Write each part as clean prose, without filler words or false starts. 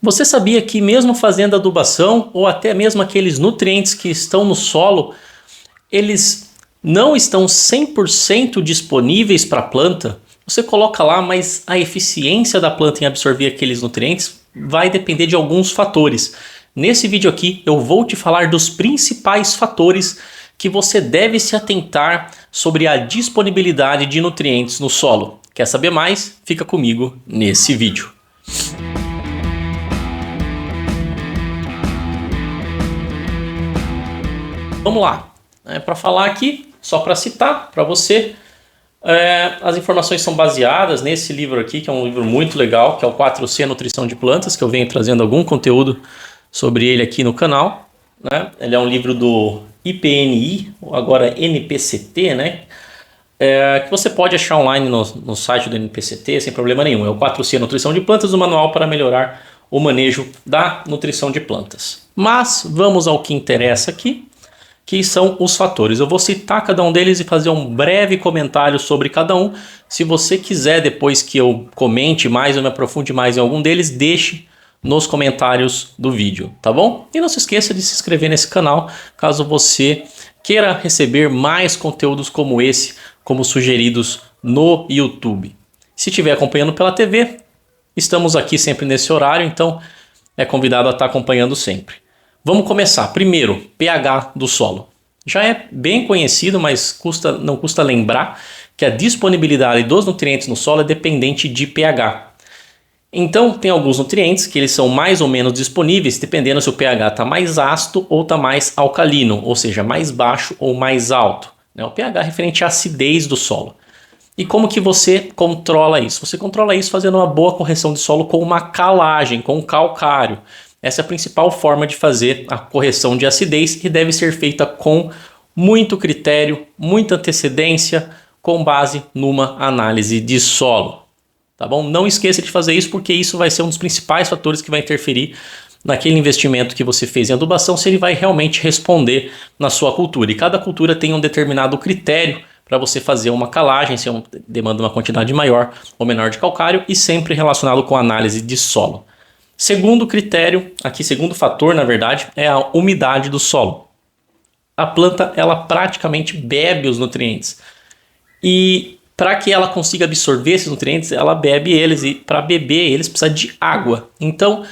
Você sabia que mesmo fazendo adubação ou até mesmo aqueles nutrientes que estão no solo, eles não estão 100% disponíveis para a planta? Você coloca lá, mas a eficiência da planta em absorver aqueles nutrientes vai depender de alguns fatores. Nesse vídeo aqui eu vou te falar dos principais fatores que você deve se atentar sobre a disponibilidade de nutrientes no solo. Quer saber mais? Fica comigo nesse vídeo. Vamos lá, para falar aqui, só para citar para você, as informações são baseadas nesse livro aqui, que é um livro muito legal, que é o 4C Nutrição de Plantas, que eu venho trazendo algum conteúdo sobre ele aqui no canal, né? Ele é um livro do IPNI, ou agora NPCT, né? Que você pode achar online no site do NPCT sem problema nenhum. É o 4C Nutrição de Plantas, o manual para melhorar o manejo da nutrição de plantas. Mas vamos ao que interessa aqui, que são os fatores. Eu vou citar cada um deles e fazer um breve comentário sobre cada um. Se você quiser, depois que eu comente mais ou me aprofunde mais em algum deles, deixe nos comentários do vídeo, tá bom? E não se esqueça de se inscrever nesse canal, caso você queira receber mais conteúdos como esse, como sugeridos no YouTube. Se estiver acompanhando pela TV, estamos aqui sempre nesse horário, então é convidado a estar acompanhando sempre. Vamos começar. Primeiro, pH do solo. Já é bem conhecido, mas não custa lembrar que a disponibilidade dos nutrientes no solo é dependente de pH. Então, tem alguns nutrientes que eles são mais ou menos disponíveis, dependendo se o pH está mais ácido ou está mais alcalino, ou seja, mais baixo ou mais alto. O pH é referente à acidez do solo. E como que você controla isso? Você controla isso fazendo uma boa correção de solo com uma calagem, com calcário. Essa é a principal forma de fazer a correção de acidez e deve ser feita com muito critério, muita antecedência, com base numa análise de solo. Tá bom? Não esqueça de fazer isso, porque isso vai ser um dos principais fatores que vai interferir naquele investimento que você fez em adubação, se ele vai realmente responder na sua cultura. E cada cultura tem um determinado critério para você fazer uma calagem, se demanda uma quantidade maior ou menor de calcário, e sempre relacionado com a análise de solo. Segundo critério, segundo fator, na verdade, é a umidade do solo. A planta, ela praticamente bebe os nutrientes. E para que ela consiga absorver esses nutrientes, ela bebe eles. E para beber eles, precisa de água. Então,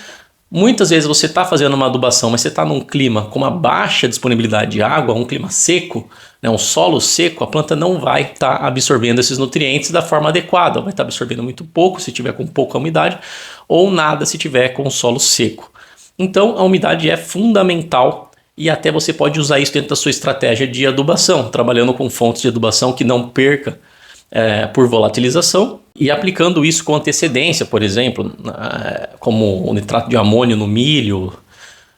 muitas vezes você está fazendo uma adubação, mas você está num clima com uma baixa disponibilidade de água, um clima seco, um solo seco, a planta não vai estar absorvendo esses nutrientes da forma adequada. Vai estar absorvendo muito pouco se tiver com pouca umidade, ou nada se tiver com o solo seco. Então a umidade é fundamental e até você pode usar isso dentro da sua estratégia de adubação, trabalhando com fontes de adubação que não perca por volatilização e aplicando isso com antecedência, por exemplo, como o nitrato de amônio no milho.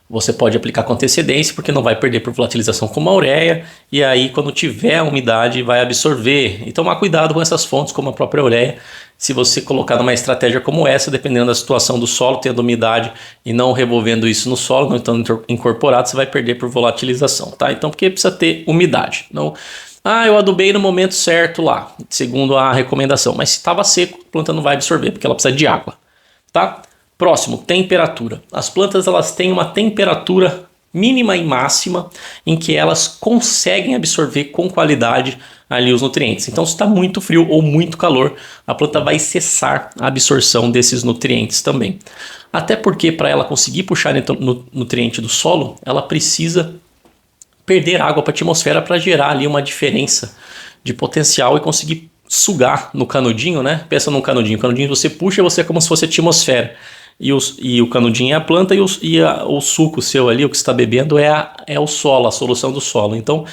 Você pode aplicar com antecedência porque não vai perder por volatilização como a ureia, e aí quando tiver a umidade vai absorver. E tomar cuidado com essas fontes como a própria ureia. Se você colocar numa estratégia como essa, dependendo da situação do solo, tendo umidade e não revolvendo isso no solo, não estando incorporado, você vai perder por volatilização, tá? Então porque precisa ter umidade. Não, eu adubei no momento certo lá, segundo a recomendação, mas se estava seco, a planta não vai absorver porque ela precisa de água, tá? Próximo, temperatura. As plantas, elas têm uma temperatura mínima e máxima em que elas conseguem absorver com qualidade ali os nutrientes. Então, se está muito frio ou muito calor, a planta vai cessar a absorção desses nutrientes também. Até porque para ela conseguir puxar nutriente do solo, ela precisa perder água para a atmosfera para gerar ali uma diferença de potencial e conseguir sugar no canudinho, né? Pensa num canudinho. O canudinho você puxa, você é como se fosse a atmosfera. E o canudinho é a planta o suco seu ali, o que você está bebendo é o solo, a solução do solo. Então,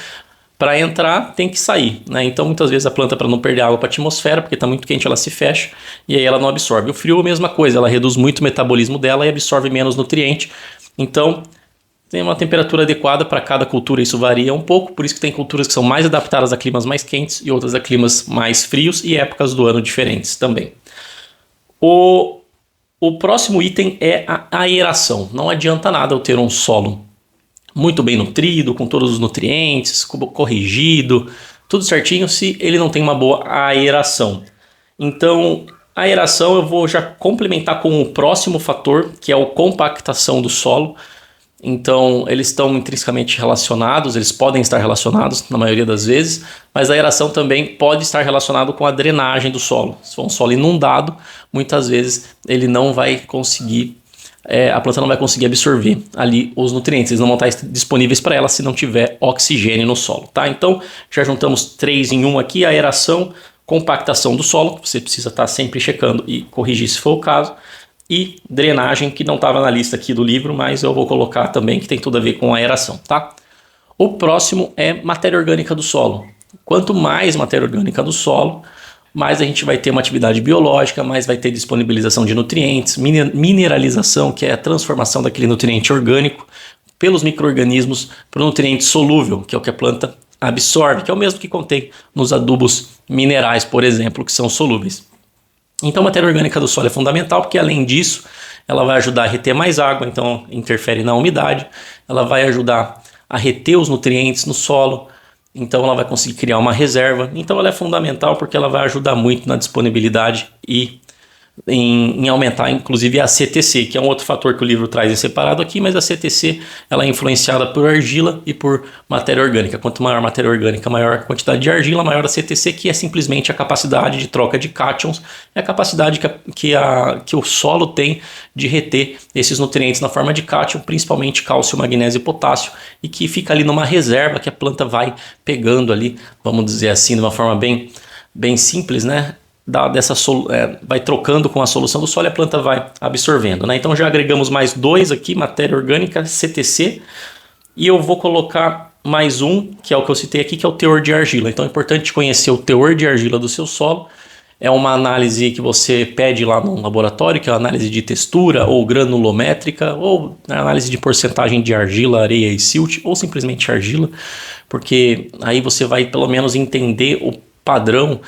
para entrar, tem que sair, né? Então, muitas vezes a planta, para não perder água para a atmosfera, porque está muito quente, ela se fecha e aí ela não absorve. O frio é a mesma coisa, ela reduz muito o metabolismo dela e absorve menos nutriente. Então, tem uma temperatura adequada para cada cultura, isso varia um pouco, por isso que tem culturas que são mais adaptadas a climas mais quentes e outras a climas mais frios e épocas do ano diferentes também. O próximo item é a aeração. Não adianta nada eu ter um solo muito bem nutrido, com todos os nutrientes, corrigido, tudo certinho, se ele não tem uma boa aeração. Então, A aeração eu vou já complementar com o próximo fator, que é a compactação do solo. Então, eles estão intrinsecamente relacionados, eles podem estar relacionados na maioria das vezes, mas a aeração também pode estar relacionado com a drenagem do solo. Se for um solo inundado, muitas vezes ele não vai conseguir, a planta não vai conseguir absorver ali os nutrientes, eles não vão estar disponíveis para ela se não tiver oxigênio no solo, tá? Então, já juntamos 3 em 1 aqui, a aeração, compactação do solo, que você precisa estar sempre checando e corrigir se for o caso, e drenagem, que não estava na lista aqui do livro, mas eu vou colocar também, que tem tudo a ver com aeração, tá? O próximo é matéria orgânica do solo. Quanto mais matéria orgânica do solo, mais a gente vai ter uma atividade biológica, mais vai ter disponibilização de nutrientes, mineralização, que é a transformação daquele nutriente orgânico pelos micro-organismos para o nutriente solúvel, que é o que a planta absorve, que é o mesmo que contém nos adubos minerais, por exemplo, que são solúveis. Então a matéria orgânica do solo é fundamental, porque além disso, ela vai ajudar a reter mais água, então interfere na umidade, ela vai ajudar a reter os nutrientes no solo, então ela vai conseguir criar uma reserva. Então ela é fundamental porque ela vai ajudar muito na disponibilidade e em aumentar inclusive a CTC, que é um outro fator que o livro traz em separado aqui, mas a CTC ela é influenciada por argila e por matéria orgânica. Quanto maior a matéria orgânica, maior a quantidade de argila, maior a CTC, que é simplesmente a capacidade de troca de cátions, é a capacidade que o solo tem de reter esses nutrientes na forma de cátion, principalmente cálcio, magnésio e potássio, e que fica ali numa reserva que a planta vai pegando ali, vamos dizer assim, de uma forma bem simples, né? Vai trocando com a solução do solo e a planta vai absorvendo, né? Então já agregamos mais 2 aqui, matéria orgânica, CTC, e eu vou colocar mais um, que é o que eu citei aqui, que é o teor de argila. Então é importante conhecer o teor de argila do seu solo. É uma análise que você pede lá no laboratório, que é uma análise de textura ou granulométrica, ou análise de porcentagem de argila, areia e silt, ou simplesmente argila, porque aí você vai pelo menos entender o padrão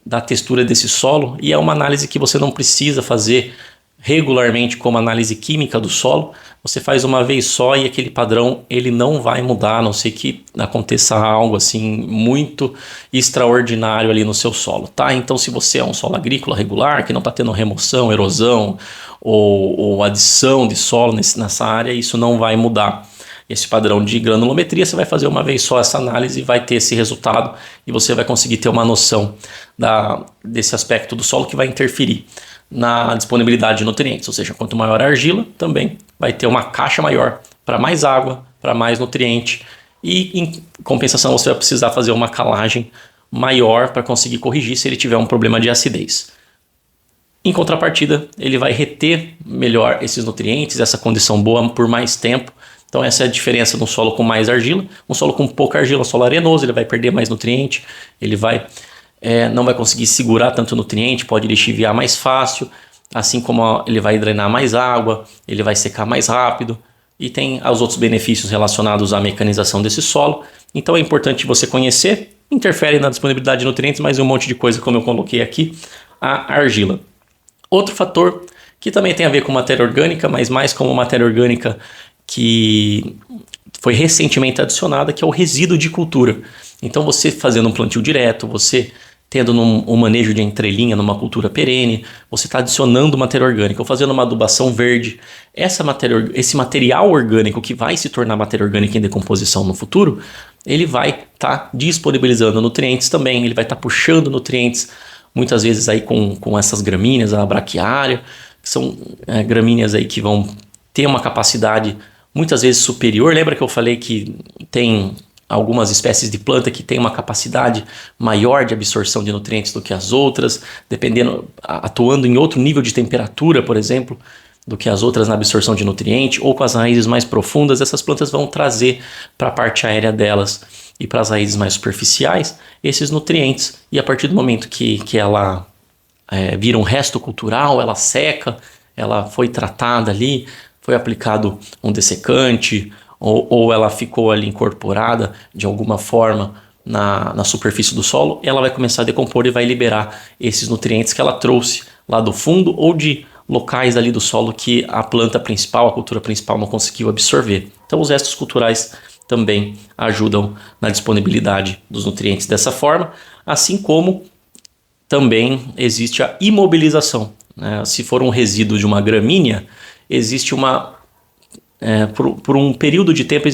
da textura desse solo, e é uma análise que você não precisa fazer regularmente como análise química do solo. Você faz uma vez só e aquele padrão ele não vai mudar, a não ser que aconteça algo assim muito extraordinário ali no seu solo, tá? Então se você é um solo agrícola regular, que não está tendo remoção, erosão ou adição de solo nessa área, isso não vai mudar. Esse padrão de granulometria, você vai fazer uma vez só essa análise e vai ter esse resultado, e você vai conseguir ter uma noção desse aspecto do solo que vai interferir na disponibilidade de nutrientes. Ou seja, quanto maior a argila, também vai ter uma caixa maior para mais água, para mais nutriente, e em compensação você vai precisar fazer uma calagem maior para conseguir corrigir se ele tiver um problema de acidez. Em contrapartida, ele vai reter melhor esses nutrientes, essa condição boa por mais tempo. Então essa é a diferença de um solo com mais argila. Um solo com pouca argila, um solo arenoso, ele vai perder mais nutriente, ele não vai conseguir segurar tanto nutriente, pode lixiviar mais fácil, assim como ele vai drenar mais água, ele vai secar mais rápido, e tem os outros benefícios relacionados à mecanização desse solo. Então é importante você conhecer, interfere na disponibilidade de nutrientes, mas um monte de coisa como eu coloquei aqui, a argila. Outro fator que também tem a ver com matéria orgânica, mas mais como matéria orgânica que foi recentemente adicionada, que é o resíduo de cultura. Então você fazendo um plantio direto, você tendo um manejo de entrelinha numa cultura perene, você está adicionando matéria orgânica, ou fazendo uma adubação verde. Esse material orgânico que vai se tornar matéria orgânica em decomposição no futuro, ele vai estar disponibilizando nutrientes também, ele vai estar puxando nutrientes, muitas vezes aí com essas gramíneas, a braquiária, que são gramíneas aí que vão ter uma capacidade muitas vezes superior. Lembra que eu falei que tem algumas espécies de planta que têm uma capacidade maior de absorção de nutrientes do que as outras, atuando em outro nível de temperatura, por exemplo, do que as outras na absorção de nutriente, ou com as raízes mais profundas, essas plantas vão trazer para a parte aérea delas e para as raízes mais superficiais esses nutrientes, e a partir do momento que ela vira um resto cultural, ela seca, ela foi tratada ali, foi aplicado um dessecante, ou ela ficou ali incorporada de alguma forma na superfície do solo, ela vai começar a decompor e vai liberar esses nutrientes que ela trouxe lá do fundo ou de locais ali do solo que a planta principal, a cultura principal não conseguiu absorver. Então os restos culturais também ajudam na disponibilidade dos nutrientes dessa forma, assim como também existe a imobilização, né? Se for um resíduo de uma gramínea, existe por um período de tempo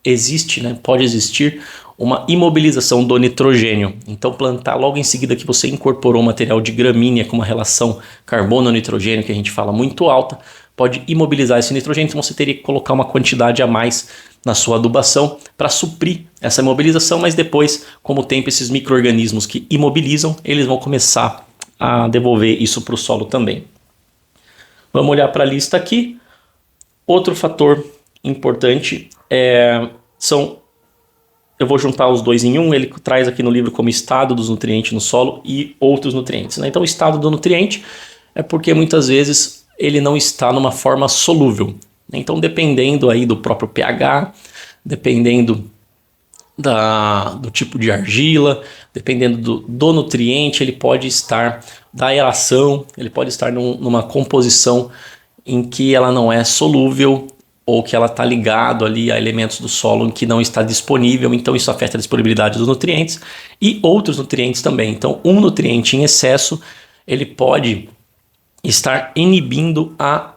existe, né? Pode existir uma imobilização do nitrogênio. Então plantar logo em seguida que você incorporou material de gramínea com uma relação carbono-nitrogênio que a gente fala muito alta, pode imobilizar esse nitrogênio, então você teria que colocar uma quantidade a mais na sua adubação para suprir essa imobilização, mas depois, com o tempo, esses micro-organismos que imobilizam, eles vão começar a devolver isso para o solo também. Vamos olhar para a lista aqui. Outro fator importante eu vou juntar os dois em um, ele traz aqui no livro como estado dos nutrientes no solo e outros nutrientes, né? Então o estado do nutriente é porque muitas vezes ele não está numa forma solúvel. Então dependendo aí do próprio pH, dependendo do tipo de argila, dependendo do nutriente, ele pode estar da aeração, ele pode estar numa composição em que ela não é solúvel ou que ela está ligado ali a elementos do solo em que não está disponível, então isso afeta a disponibilidade dos nutrientes e outros nutrientes também. Então um nutriente em excesso, ele pode estar inibindo a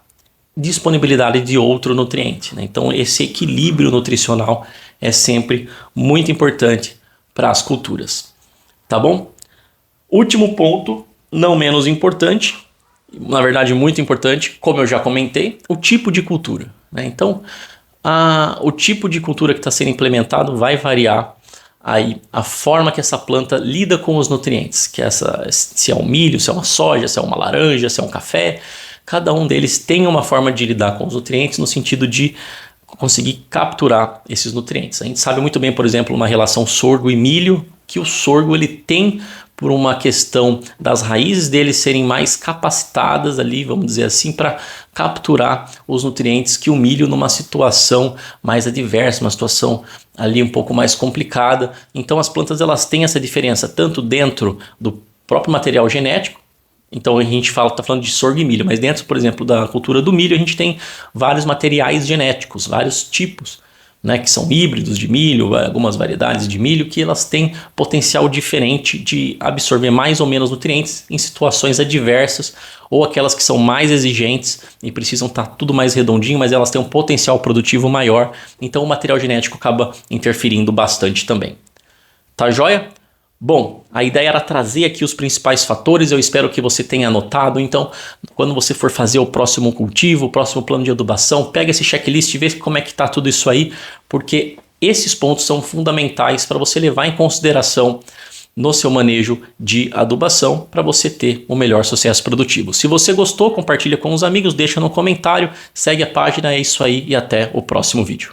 disponibilidade de outro nutriente, né? Então esse equilíbrio nutricional é sempre muito importante para as culturas, tá bom? Último ponto, não menos importante, na verdade muito importante, como eu já comentei, o tipo de cultura, né? Então o tipo de cultura que está sendo implementado vai variar aí a forma que essa planta lida com os nutrientes, se é um milho, se é uma soja, se é uma laranja, se é um café. Cada um deles tem uma forma de lidar com os nutrientes no sentido de conseguir capturar esses nutrientes. A gente sabe muito bem, por exemplo, uma relação sorgo e milho, que o sorgo ele tem, por uma questão das raízes dele serem mais capacitadas ali, vamos dizer assim, para capturar os nutrientes que o milho numa situação mais adversa, uma situação ali um pouco mais complicada. Então as plantas elas têm essa diferença tanto dentro do próprio material genético. Então a gente está falando de sorgo e milho, mas dentro, por exemplo, da cultura do milho, a gente tem vários materiais genéticos, vários tipos, né, que são híbridos de milho, algumas variedades de milho, que elas têm potencial diferente de absorver mais ou menos nutrientes em situações adversas, ou aquelas que são mais exigentes e precisam estar tudo mais redondinho, mas elas têm um potencial produtivo maior, então o material genético acaba interferindo bastante também. Tá joia? Bom, a ideia era trazer aqui os principais fatores, eu espero que você tenha anotado. Então, quando você for fazer o próximo cultivo, o próximo plano de adubação, pega esse checklist e vê como é que está tudo isso aí, porque esses pontos são fundamentais para você levar em consideração no seu manejo de adubação para você ter o melhor sucesso produtivo. Se você gostou, compartilha com os amigos, deixa no comentário, segue a página, é isso aí e até o próximo vídeo.